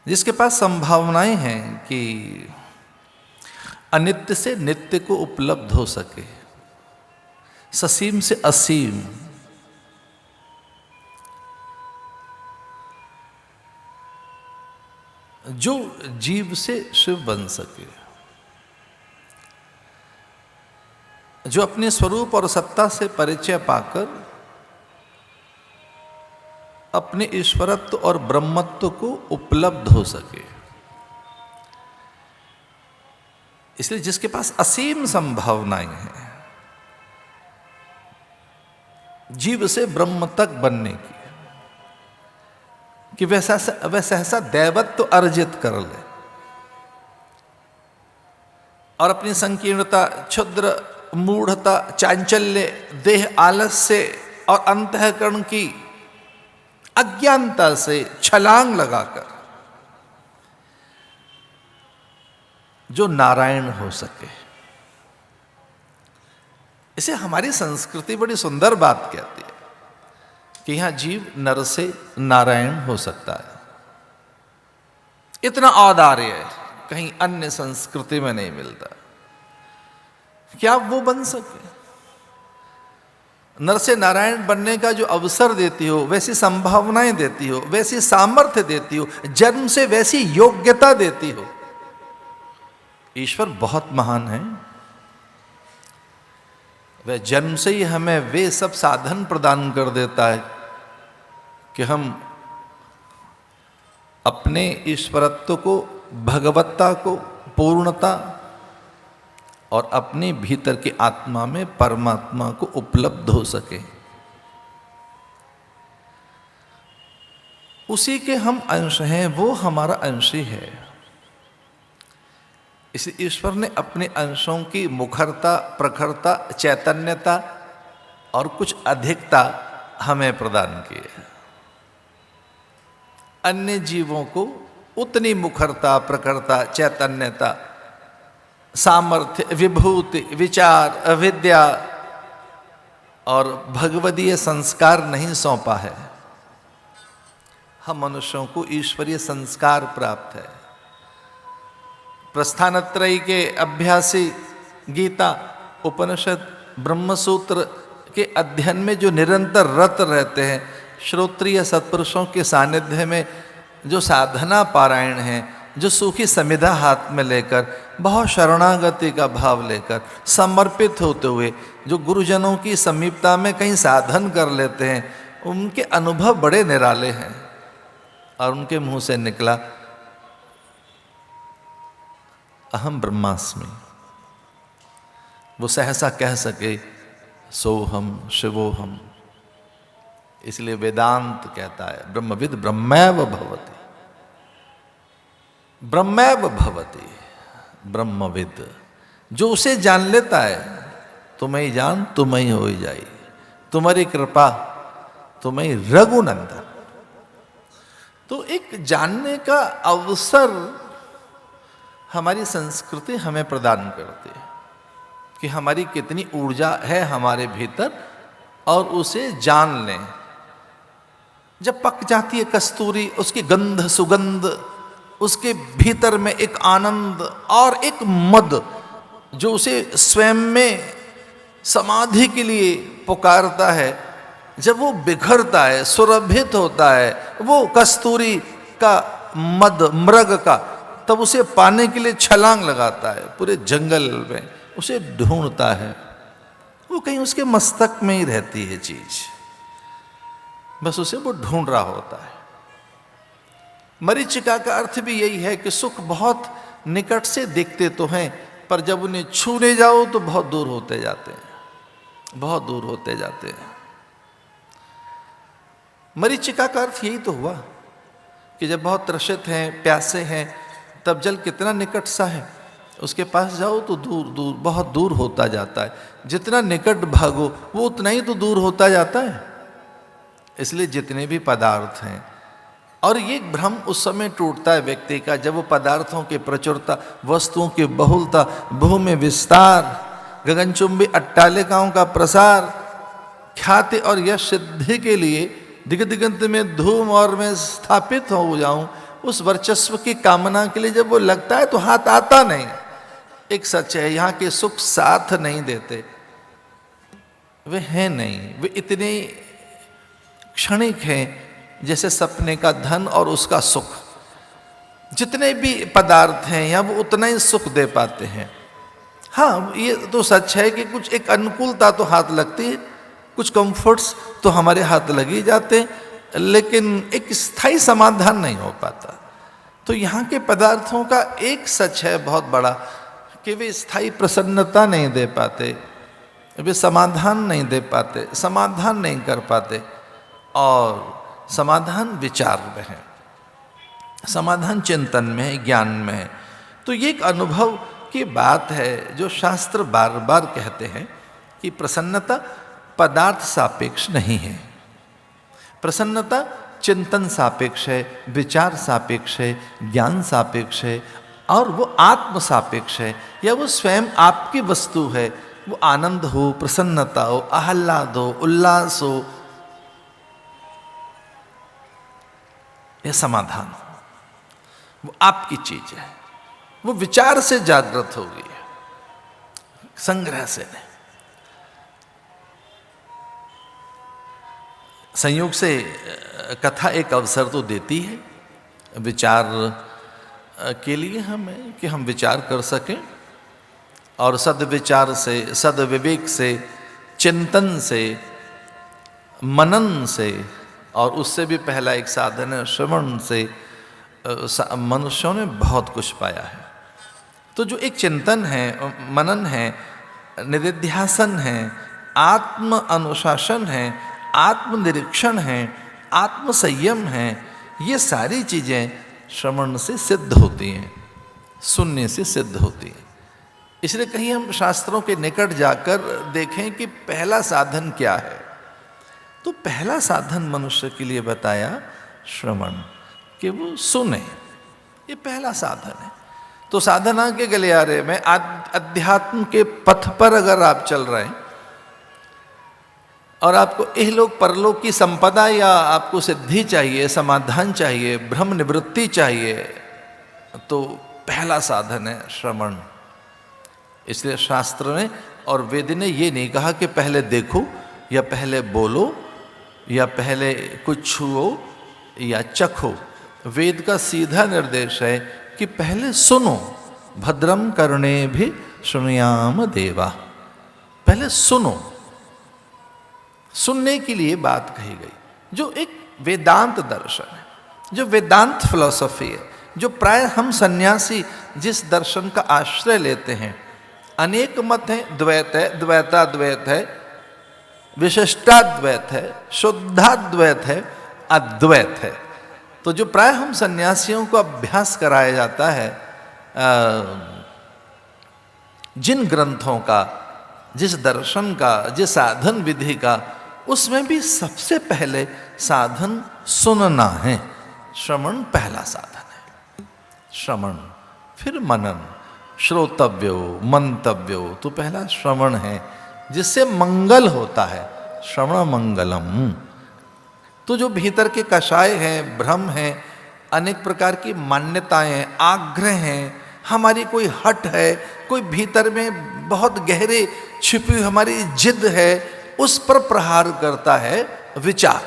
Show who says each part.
Speaker 1: जिसके पास संभावनाएं हैं कि अनित्य से नित्य को उपलब्ध हो सके, ससीम से असीम, जो जीव से शिव बन सके, जो अपने स्वरूप और सत्ता से परिचय पाकर अपने ईश्वरत्व और ब्रह्मत्व को उपलब्ध हो सके। इसलिए जिसके पास असीम संभावनाएं हैं जीव से ब्रह्म तक बनने की, कि वह सहसा दैवत्व अर्जित कर ले और अपनी संकीर्णता, क्षुद्र, मूढ़ता, चांचल्य, देह आलस्य और अंतःकरण की अज्ञानता से छलांग लगाकर जो नारायण हो सके। इसे हमारी संस्कृति बड़ी सुंदर बात कहती है कि यहां जीव नर से नारायण हो सकता है। इतना औदार्य कहीं अन्य संस्कृति में नहीं मिलता। क्या वो बन सके? नर से नारायण बनने का जो अवसर देती हो, वैसी संभावनाएं देती हो, वैसी सामर्थ्य देती हो, जन्म से वैसी योग्यता देती हो, ईश्वर बहुत महान है। वह जन्म से ही हमें वे सब साधन प्रदान कर देता है कि हम अपने ईश्वरत्व को, भगवत्ता को, पूर्णता और अपने भीतर की आत्मा में परमात्मा को उपलब्ध हो सके। उसी के हम अंश हैं, वो हमारा अंश ही है। इसलिए ईश्वर ने अपने अंशों की मुखरता, प्रखरता, चैतन्यता और कुछ अधिकता हमें प्रदान की है। अन्य जीवों को उतनी मुखरता, प्रखरता, चैतन्यता, सामर्थ्य, विभूति, विचार, विद्या और भगवदीय संस्कार नहीं सौंपा है। हम मनुष्यों को ईश्वरीय संस्कार प्राप्त है। प्रस्थानत्रयी के अभ्यासी, गीता, उपनिषद, ब्रह्मसूत्र के अध्ययन में जो निरंतर रत रहते हैं, श्रोत्रिय सत्पुरुषों के सानिध्य में जो साधना पारायण हैं, जो सूखी समिधा हाथ में लेकर, बहुत शरणागति का भाव लेकर, समर्पित होते हुए जो गुरुजनों की समीपता में कहीं साधन कर लेते हैं, उनके अनुभव बड़े निराले हैं। और उनके मुंह से निकला अहम ब्रह्मास्मि, वो सहसा कह सके सोहम शिवोहम। इसलिए वेदांत कहता है ब्रह्मविद ब्रह्मैव भवति, ब्रह्मैव भवति, ब्रह्मविद। जो उसे जान लेता है, तुम्हें ही जान तुम्हें ही हो जाए, तुम्हारी कृपा तुम्हें रघुनंदन। तो एक जानने का अवसर हमारी संस्कृति हमें प्रदान करती है कि हमारी कितनी ऊर्जा है हमारे भीतर, और उसे जान लें। जब पक जाती है कस्तूरी, उसकी गंध, सुगंध, उसके भीतर में एक आनंद और एक मद जो उसे स्वयं में समाधि के लिए पुकारता है, जब वो बिखरता है, सुरभित होता है वो कस्तूरी का मद, मृग का, तब उसे पाने के लिए छलांग लगाता है, पूरे जंगल में उसे ढूंढता है। वो कहीं उसके मस्तक में ही रहती है चीज, बस उसे वो ढूंढ रहा होता है। मरीचिका का अर्थ भी यही है कि सुख बहुत निकट से दिखते तो हैं, पर जब उन्हें छूने जाओ तो बहुत दूर होते जाते हैं, बहुत दूर होते जाते हैं। मरीचिका का अर्थ यही तो हुआ कि जब बहुत त्रसित हैं, प्यासे हैं, तब जल कितना निकट सा है, उसके पास जाओ तो दूर दूर, बहुत दूर होता जाता है। जितना निकट भागो वो उतना ही तो दूर होता जाता है। इसलिए जितने भी पदार्थ हैं, और ये भ्रम उस समय टूटता है व्यक्ति का जब वो पदार्थों की प्रचुरता, वस्तुओं की बहुलता, भूमि विस्तार, गगनचुंबी अट्टालिकाओं का प्रसार, ख्याति और यश सिद्धि के लिए दिग दिगंत में धूम और मैं स्थापित हो जाऊं, उस वर्चस्व की कामना के लिए जब वो लगता है तो हाथ आता नहीं। एक सच है, यहाँ के सुख साथ नहीं देते, वे हैं नहीं, वे इतने क्षणिक हैं जैसे सपने का धन और उसका सुख। जितने भी पदार्थ हैं या वो उतना ही सुख दे पाते हैं। हाँ, ये तो सच है कि कुछ एक अनुकूलता तो हाथ लगती है, कुछ कंफर्ट्स तो हमारे हाथ लग ही जाते हैं, लेकिन एक स्थायी समाधान नहीं हो पाता। तो यहाँ के पदार्थों का एक सच है बहुत बड़ा कि वे स्थायी प्रसन्नता नहीं दे पाते, वे समाधान नहीं दे पाते, समाधान नहीं कर पाते। और समाधान विचार में है, समाधान चिंतन में है, ज्ञान में है। तो ये एक अनुभव की बात है जो शास्त्र बार बार कहते हैं कि प्रसन्नता पदार्थ सापेक्ष नहीं है, प्रसन्नता चिंतन सापेक्ष है, विचार सापेक्ष है, ज्ञान सापेक्ष है, और वो आत्म सापेक्ष है, या वो स्वयं आपकी वस्तु है। वो आनंद हो, प्रसन्नता हो, आह्लाद हो, उल्लास हो या समाधान हो, वो आपकी चीज है। वो विचार से जागृत होगी, संग्रह से नहीं। संयोग से कथा एक अवसर तो देती है विचार के लिए हमें, कि हम विचार कर सकें और सद्विचार से, सद्विवेक से, चिंतन से, मनन से, और उससे भी पहला एक साधन है श्रवण से, मनुष्यों ने बहुत कुछ पाया है। तो जो एक चिंतन है, मनन है, निधिध्यासन है, आत्म अनुशासन है, आत्मनिरीक्षण है, आत्म संयम है, ये सारी चीज़ें श्रवण से सिद्ध होती हैं, सुनने से सिद्ध होती हैं। इसलिए कहीं हम शास्त्रों के निकट जाकर देखें कि पहला साधन क्या है, तो पहला साधन मनुष्य के लिए बताया श्रवण, कि वो सुने, ये पहला साधन है। तो साधना के गलियारे में अध्यात्म के पथ पर अगर आप चल रहे हैं और आपको इहलोक परलोक की संपदा या आपको सिद्धि चाहिए, समाधान चाहिए, भ्रम निवृत्ति चाहिए, तो पहला साधन है श्रवण। इसलिए शास्त्र ने और वेद ने ये नहीं कहा कि पहले देखो या पहले बोलो या पहले कुछ छुओ या चखो। वेद का सीधा निर्देश है कि पहले सुनो, भद्रम कर्णे भी शृणुयाम देवा। पहले सुनो, सुनने के लिए बात कही गई, जो एक वेदांत दर्शन है, जो वेदांत फिलॉसफी है, जो प्राय हम सन्यासी जिस दर्शन का आश्रय लेते हैं। अनेक मत हैं, द्वैत है, द्वैताद्वैत है, विशिष्टाद्वैत है, शुद्धाद्वैत है, अद्वैत है। तो जो प्राय हम सन्यासियों को अभ्यास कराया जाता है, जिन ग्रंथों का, जिस दर्शन का, जिस साधन विधि का, उसमें भी सबसे पहले साधन सुनना है। श्रवण पहला साधन है। श्रवण, फिर मनन, श्रोतव्यो मंतव्यो, तो पहला श्रवण है जिससे मंगल होता है। श्रवण मंगलम। तो जो भीतर के कषाय हैं, भ्रम हैं, अनेक प्रकार की मान्यताएं, आग्रह हैं, हमारी कोई हट है, कोई भीतर में बहुत गहरे छिपी हुई हमारी जिद है, उस पर प्रहार करता है विचार।